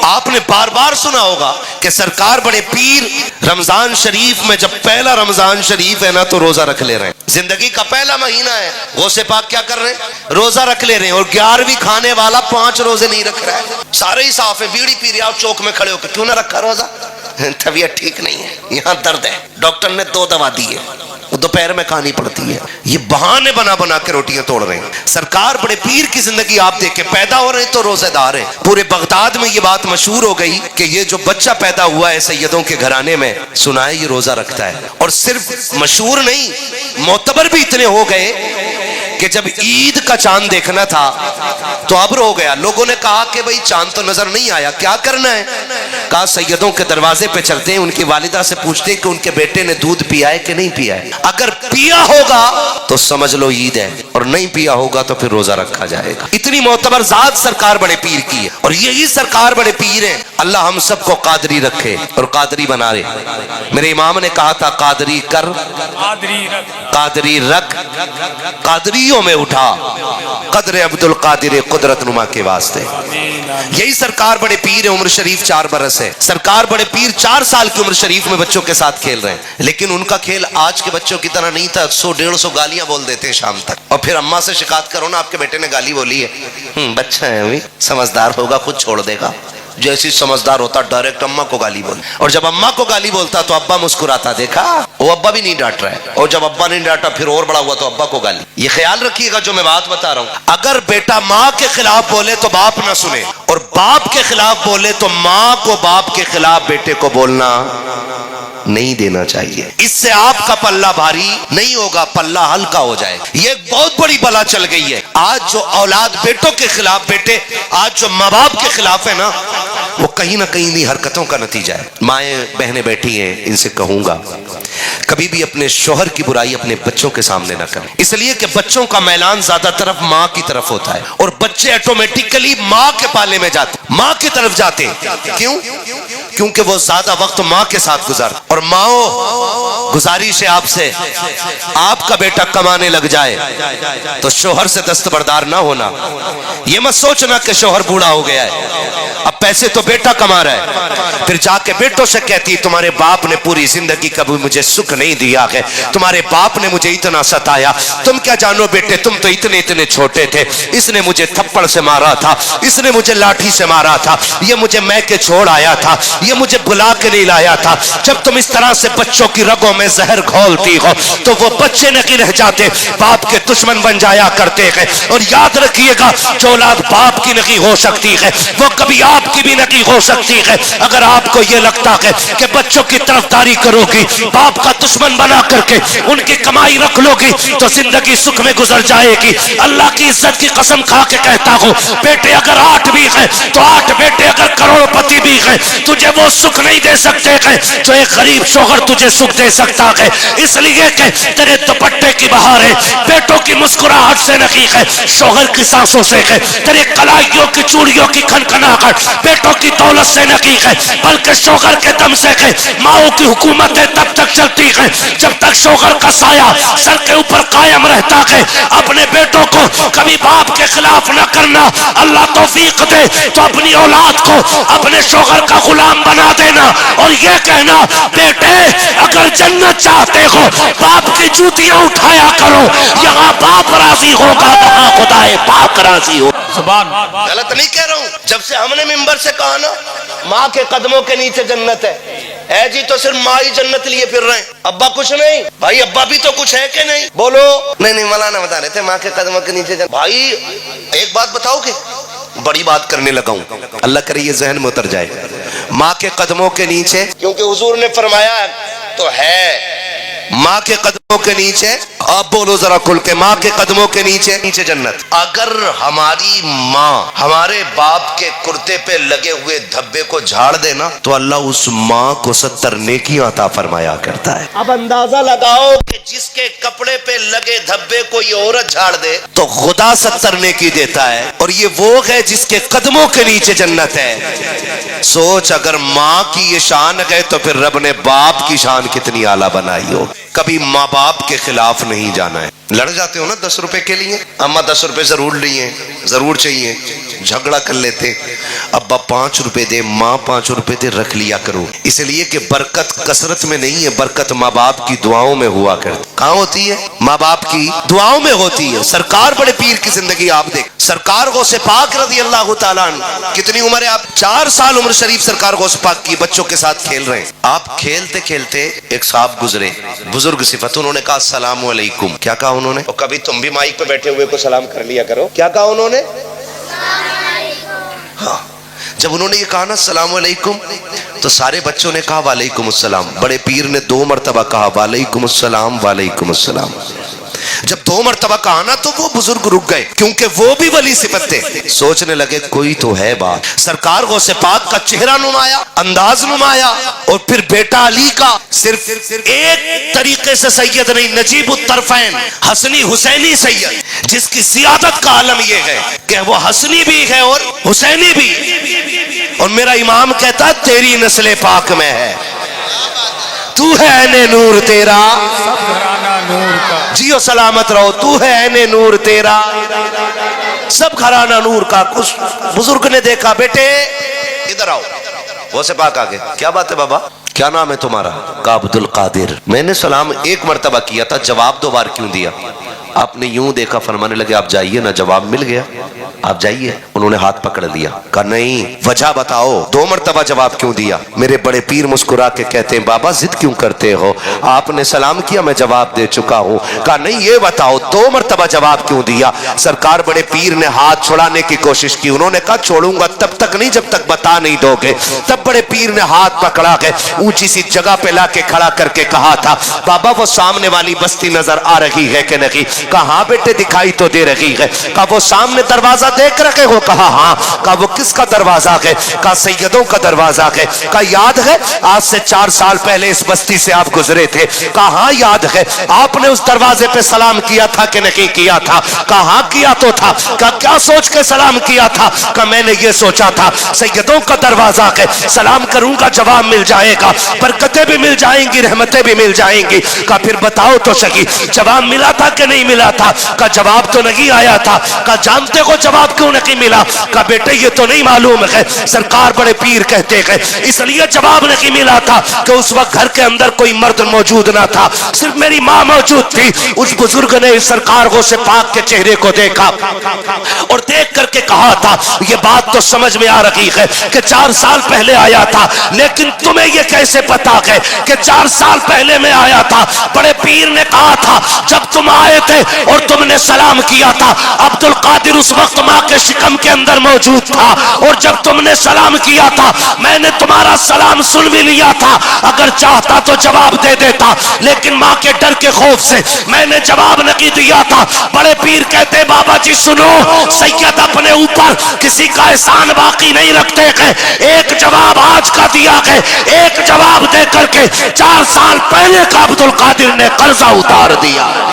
आपने बार बार सुना होगा कि सरकार बड़े पीर रमजान शरीफ में, जब पहला रमजान शरीफ है ना, तो रोजा रख ले रहे हैं। जिंदगी का पहला महीना है, गौसे पाक क्या कर रहे हैं? रोजा रख ले रहे हैं। और 11वीं खाने वाला 5 रोजे नहीं रख रहा है, सारे ही साफ है, बीड़ी पी रहा चौक में खड़े होकर, क्यों ना रखा रोजा? तबीयत ठीक नहीं है, यहाँ दर्द है, डॉक्टर ने 2 दवा दी है, वो दोपहर में खानी पड़ती है। ये बहाने बना बना के रोटियां तोड़ रहे हैं। सरकार बड़े पीर की जिंदगी आप देखें, पैदा हो रहे हैं तो रोजेदार है। पूरे बगदाद में ये बात मशहूर हो गई कि ये जो बच्चा पैदा हुआ है सैयदों के घराने में, सुना है ये रोजा रखता है। और सिर्फ मशहूर नहीं, मोतबर भी इतने हो गए कि जब ईद का चांद देखना था तो अब्र हो गया। लोगों ने कहा कि भाई चांद तो नजर नहीं आया, क्या करना है? कहा सैयदों के दरवाजे पे चलते हैं, उनकी वालिदा से पूछते हैं कि उनके बेटे ने दूध पिया है कि नहीं पिया है। अगर पिया होगा तो समझ लो ईद है, और नहीं पिया होगा तो फिर रोजा रखा जाएगा। इतनी मोतबर जात सरकार बड़े पीर की है, और यही सरकार बड़े पीर है। अल्लाह हम सबको कादरी रखे और कादरी बना रहे। मेरे इमाम ने कहा था, कादरी कर, कादरी रख, कादरियों में उठा, कदर अब्दुल कादिर कुदरत नुमा के वास्ते। यही सरकार बड़े पीर है। उम्र शरीफ 4 बरस है। सरकार बड़े पीर 4 साल की उम्र शरीफ में बच्चों के साथ खेल रहे हैं, लेकिन उनका खेल आज के बच्चों की तरह नहीं था। 100-150 गालियां बोल देते हैं शाम तक, और फिर अम्मा से शिकायत करो ना, आपके बेटे ने गाली बोली है। बच्चा है अभी, समझदार होगा खुद छोड़ देगा। जैसी समझदार होता डायरेक्ट अम्मा को गाली बोल, और जब अम्मा को गाली बोलता तो अब्बा मुस्कुराता, देखा वो अब्बा भी नहीं डांट रहा है। और जब अब्बा नहीं डांटा फिर और बड़ा हुआ तो अब्बा को गाली। ये ख्याल रखिएगा जो मैं बात बता रहा हूं, अगर बेटा माँ के खिलाफ बोले तो बाप ना सुने, और बाप के खिलाफ बोले तो माँ को बाप के खिलाफ बेटे को बोलना नहीं देना चाहिए। इससे आपका पल्ला भारी नहीं होगा, पल्ला हल्का हो जाए। ये एक बहुत बड़ी बला चल गई है आज। जो औलाद बेटों के खिलाफ, बेटे आज जो माँ बाप के खिलाफ है ना, वो कहीं ना कहीं इन्हीं हरकतों का नतीजा है। माएँ बहनें बैठी हैं, इनसे कहूंगा कभी भी अपने शोहर की बुराई अपने बच्चों के सामने ना करें, इसलिए कि बच्चों का मैलान ज्यादा तरफ माँ की तरफ होता है, और बच्चे ऑटोमेटिकली माँ के पाले में जाते, माँ की तरफ जाते हैं। क्यों? क्योंकि वो ज्यादा वक्त माँ के साथ गुजार। और माओ, गुजारिश है आपसे, आपका बेटा कमाने लग जाए तो शोहर से दस्तबरदार ना होना। ये मत सोचना कि शोहर बूढ़ा हो गया है, अब पैसे तो बेटा कमा रहा है, फिर जाके बेटों से कहती है तुम्हारे बाप ने पूरी जिंदगी कभी मुझे सुख नहीं दिया है, तुम्हारे बाप ने मुझे इतना सताया, तुम क्या जानो बेटे, तुम तो इतने इतने छोटे थे, इसने मुझे थप्पड़ से मारा था, इसने मुझे लाठी से मारा था, ये मुझे मैके छोड़ आया था, ये मुझे बुला के नहीं लाया था। जब तुम इस तरह से बच्चों की रगों में जहर घोलती हो तो वो बच्चे नहीं रह जाते, बाप के दुश्मन बन जाया करते हैं। और याद रखिएगा, जो औलाद बाप की नहीं हो सकती है वो कभी आपकी भी नहीं हो सकती है। अगर आपको ये लगता है कि बच्चों की तरफदारी करोगी, बाप का दुश्मन बना करके उनकी कमाई रख लोगी, तो जिंदगी सुख में गुजर जाएगी। अल्लाह की इज्जत की कसम खा के कहता हूँ, बेटे अगर 8 भी है तो 8 बेटे अगर करोड़पति भी है, तुझे वो सुख नहीं दे सकते हैं जो एक गरीब शोहर तुझे सुख दे सकता है। इसलिए कि तेरे दुपट्टे की बहार है, बेटों की मुस्कुराहट से नहीं है, शोहर की सांसों से है, तेरे कलाइयों की चूड़ियों की खनखनाहट बेटों की दौलत से नहीं है, बल्कि शोहर के दम से है। माओ की हुकूमतें तब तक चलती है जब तक शोहर का साया सर के ऊपर कायम रहता है। अपने बेटों को कभी बाप के खिलाफ न करना, अल्लाह तौफीक दे तो अपनी औलाद को अपने शोहर का गुलाम बना देना, और ये कहना बेटे अगर जन्नत चाहते हो बाप की जूतियां उठाया करो, यहाँ बाप राजी होगा वहाँ खुदाए पाक राजी हो। गलत नहीं कह रहा हूँ। जब से हमने मिंबर से कहा ना माँ के कदमों के नीचे जन्नत है जी, तो सिर्फ माँ ही जन्नत लिए फिर रहे हैं, अब्बा कुछ नहीं। भाई अब्बा भी तो कुछ है कि नहीं? बोलो। नहीं मौलाना बता रहे थे माँ के कदमों के नीचे जन्नत। भाई एक बात बताओगे, बड़ी बात करने लगा हूं, अल्लाह करे ये जहन में उतर जाए। माँ के कदमों के नीचे, क्योंकि हुजूर ने फरमाया तो है माँ के कदमों के नीचे। आप बोलो जरा खुल के, माँ के कदमों के नीचे नीचे जन्नत। अगर हमारी माँ हमारे बाप के कुर्ते पे लगे हुए धब्बे को झाड़ देना तो अल्लाह उस माँ को 70 नेकियां अता फरमाया करता है। अब अंदाजा लगाओ कि जिसके कपड़े पे लगे धब्बे को ये औरत झाड़ दे तो खुदा 70 नेकी देता है, और ये वो है जिसके कदमों के नीचे जन्नत है। सोच, अगर माँ की ये शान है तो फिर रब ने बाप की शान कितनी आला बनाई हो। کبھی ماں باپ کے خلاف نہیں جانا ہے. لڑ جاتے ہو نا 10 روپے کے لیے, اماں 10 روپے ضرور لیے, ضرور چاہیے, جھگڑا کر لیتے, ابا 5 روپے دے, ماں 5 روپے دے, رکھ لیا کرو. اس لیے کہ برکت کثرت میں نہیں ہے, برکت ماں باپ کی دعاؤں میں ہوا کرتی. کہاں ہوتی ہے؟ ماں باپ کی دعاؤں میں ہوتی ہے. سرکار بڑے پیر کی زندگی آپ دیکھ, سرکار غوث پاک رضی اللہ تعالیٰ عنہ, کتنی عمر ہے آپ؟ 4 سال عمر شریف سرکار غوث پاک کی, بچوں کے ساتھ کھیل رہے ہیں. آپ کھیلتے کھیلتے ایک صاحب گزرے, بزرگ صفت, انہوں نے کہا السلام علیکم. کیا کہا انہوں نے؟ اور کبھی تم بھی مائک پہ بیٹھے ہوئے کو سلام کر لیا کرو. کیا کہا انہوں نے؟ ہاں, جب انہوں نے یہ کہا نا السلام علیکم, تو سارے بچوں نے کہا وعلیکم السلام. بڑے پیر نے 2 مرتبہ کہا وعلیکم السلام وعلیکم السلام. جب 2 مرتبہ کہا نا تو وہ بزرگ رک گئے, کیونکہ وہ بھی ولی صفت تھے. سوچنے لگے کوئی تو ہے بات. سرکار غوث پاک کا چہرہ نمایا, انداز نمایا, اور پھر بیٹا علی کا صرف ایک طریقے سے سید نہیں, نجیب الطرفین, حسنی حسینی سید, جس کی سیادت کا عالم یہ ہے کہ وہ حسنی بھی ہے اور حسینی بھی. اور میرا امام کہتا تیری نسل پاک میں ہے, تو ہے عین نور تیرا, سب گھرانہ نور کا, جیو سلامت رہو, تو ہے عین نور تیرا, سب گھرانہ نور کا. کچھ بزرگ نے دیکھا, بیٹے ادھر آؤ. وہ سے پاک آگے, کیا بات ہے بابا, کیا نام ہے تمہارا؟ کہا عبد القادر. میں نے سلام 1 مرتبہ کیا تھا, جواب 2 بار کیوں دیا؟ آپ نے یوں دیکھا, فرمانے لگے آپ جائیے نا, جواب مل گیا, آپ جائیے. انہوں نے ہاتھ پکڑ لیا, کہا نہیں وجہ بتاؤ, 2 مرتبہ جواب کیوں دیا؟ میرے بڑے پیر مسکرا کے کہتے ہیں بابا ضد کیوں کرتے ہو, آپ نے سلام کیا, میں جواب دے چکا ہوں. کہا نہیں یہ بتاؤ 2 مرتبہ جواب کیوں دیا؟ سرکار بڑے پیر نے ہاتھ چھڑانے کی کوشش کی. انہوں نے کہا چھوڑوں گا تب تک نہیں جب تک بتا نہیں دو گے. تب بڑے پیر نے ہاتھ پکڑا کے اونچی سی جگہ پہ لا کے کھڑا کر کے کہا تھا بابا وہ سامنے والی بستی نظر آ رہی ہے کہ نہیں؟ کہا ہاں بیٹے دکھائی تو دے رہی ہے. کہا وہ سامنے دروازہ دیکھ رکھے ہو؟ کہا ہاں. کہا وہ کس کا دروازہ ہے؟ کہا سیدوں کا دروازہ ہے. کہا یاد ہے آج سے 4 سال پہلے اس بستی سے آپ گزرے تھے؟ کہا ہاں یاد ہے. آپ نے اس دروازے پہ سلام کیا تھا کہ نہیں کیا تھا؟ کہا ہاں کیا تو تھا. کہا کیا سوچ کے سلام کیا تھا؟ کہا میں نے یہ سوچا تھا سیدوں کا دروازہ ہے, سلام کروں گا جواب مل جائے گا, برکتیں بھی مل جائیں گی, رحمتیں بھی مل جائیں گی. کہا پھر بتاؤ تو صحیح جواب ملا تھا کہ نہیں ملا تھا؟ کہا جواب تو نہیں آیا تھا. کہا جانتے ہو جواب کیوں نہیں ملا؟ کہا بیٹے یہ تو نہیں معلوم ہے, سرکار بڑے پیر کہتے ہیں اس لیے جواب نہیں ملا تھا کہ اس وقت گھر کے اندر کوئی مرد موجود نہ تھا, صرف میری ماں موجود تھی. اس بزرگ نے سرکار غوث پاک کے چہرے کو دیکھا اور دیکھ کر کے کہا تھا یہ بات تو سمجھ میں آ رہی ہے کہ 4 سال پہلے آیا تھا, لیکن تمہیں یہ کیسے پتا ہے کہ 4 سال پہلے میں آیا تھا؟ بڑے پیر نے کہا تھا جب تم آئے تھے اور تم نے سلام کیا تھا, عبد القادر اس وقت ماں کے شکم کے اندر موجود تھا, اور جب تم نے سلام کیا تھا میں نے تمہارا سلام سن بھی لیا تھا. اگر چاہتا تو جواب دے دیتا, لیکن ماں کے ڈر کے خوف سے میں نے جواب نہیں دیا تھا. بڑے پیر کہتے بابا جی سنو, سید اپنے اوپر کسی کا احسان باقی نہیں رکھتے ہیں. ایک جواب آج کا دیا ہے, ایک جواب دے کر کے 4 سال پہلے کا عبد القادر نے قرضہ اتار دیا.